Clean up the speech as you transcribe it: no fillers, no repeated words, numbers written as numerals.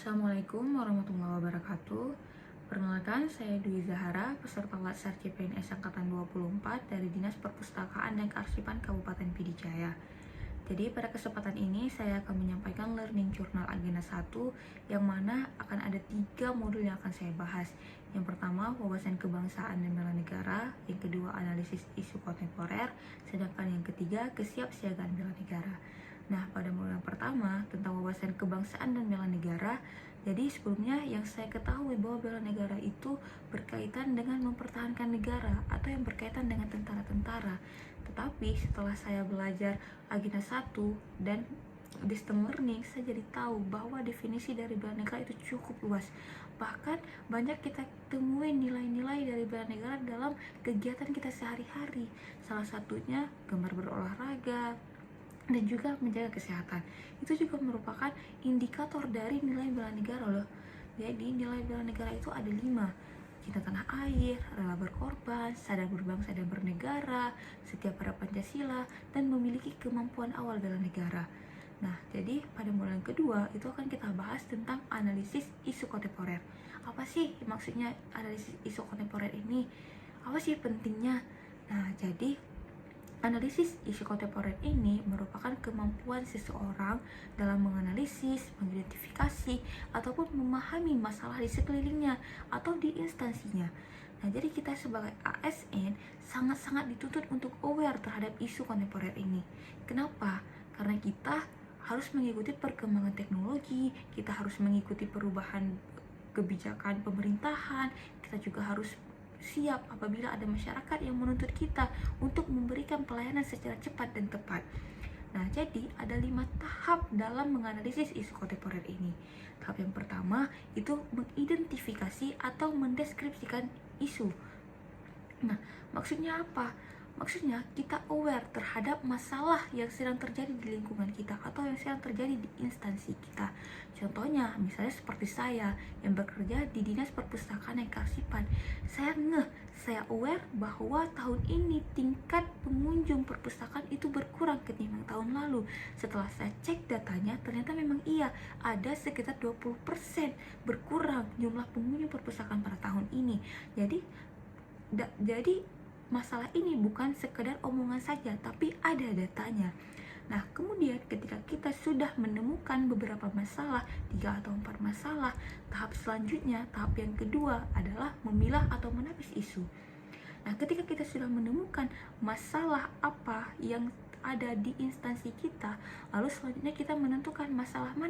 Assalamualaikum warahmatullahi wabarakatuh. Perkenalkan, saya Dwi Zahara, peserta Latsar CPNS Angkatan 24 dari Dinas Perpustakaan dan Kearsipan Kabupaten Pidijaya. Jadi pada kesempatan ini saya akan menyampaikan Learning Journal Agenda 1 yang mana akan ada 3 modul yang akan saya bahas. Yang pertama, wawasan kebangsaan dan bela negara. Yang kedua, analisis isu kontemporer. Sedangkan yang ketiga, kesiapsiagaan bela negara. Nah, pada modul yang pertama tentang wawasan kebangsaan dan bela negara, jadi sebelumnya yang saya ketahui bahwa bela negara itu berkaitan dengan mempertahankan negara atau yang berkaitan dengan tentara-tentara. Tetapi setelah saya belajar Agenda 1 dan distance learning, saya jadi tahu bahwa definisi dari bela negara itu cukup luas. Bahkan banyak kita temuin nilai-nilai dari bela negara dalam kegiatan kita sehari-hari. Salah satunya gemar berolahraga dan juga menjaga kesehatan. Itu juga merupakan indikator dari nilai bela negara loh. Jadi nilai bela negara itu ada 5: cinta tanah air, rela berkorban, sadar berbangsa dan bernegara, setia pada Pancasila, dan memiliki kemampuan awal bela negara. Nah, jadi pada modul yang kedua itu akan kita bahas tentang analisis isu kontemporer. Apa sih maksudnya analisis isu kontemporer ini? Apa sih pentingnya? Nah, jadi analisis isu kontemporer ini merupakan kemampuan seseorang dalam menganalisis, mengidentifikasi, ataupun memahami masalah di sekelilingnya atau di instansinya. Nah, jadi kita sebagai ASN sangat-sangat dituntut untuk aware terhadap isu kontemporer ini. Kenapa? Karena kita harus mengikuti perkembangan teknologi, kita harus mengikuti perubahan kebijakan pemerintahan, kita juga harus siap apabila ada masyarakat yang menuntut kita untuk memberikan pelayanan secara cepat dan tepat. Nah, jadi ada 5 tahap dalam menganalisis isu kontemporer ini. Tahap yang pertama itu mengidentifikasi atau mendeskripsikan isu. Nah, maksudnya apa? Maksudnya kita aware terhadap masalah yang sedang terjadi di lingkungan kita atau yang sedang terjadi di instansi kita. Contohnya, misalnya seperti saya yang bekerja di Dinas Perpustakaan dan Kearsipan. Saya aware bahwa tahun ini tingkat pengunjung perpustakaan itu berkurang ketimbang tahun lalu. Setelah saya cek datanya, ternyata memang iya, ada sekitar 20% berkurang jumlah pengunjung perpustakaan pada tahun ini. Jadi masalah ini bukan sekedar omongan saja, tapi ada datanya. Nah, kemudian ketika kita sudah menemukan beberapa masalah, 3 atau 4 masalah, tahap selanjutnya, tahap yang kedua adalah memilah atau menepis isu. Nah, ketika kita sudah menemukan masalah apa yang ada di instansi kita, lalu selanjutnya kita menentukan masalah mana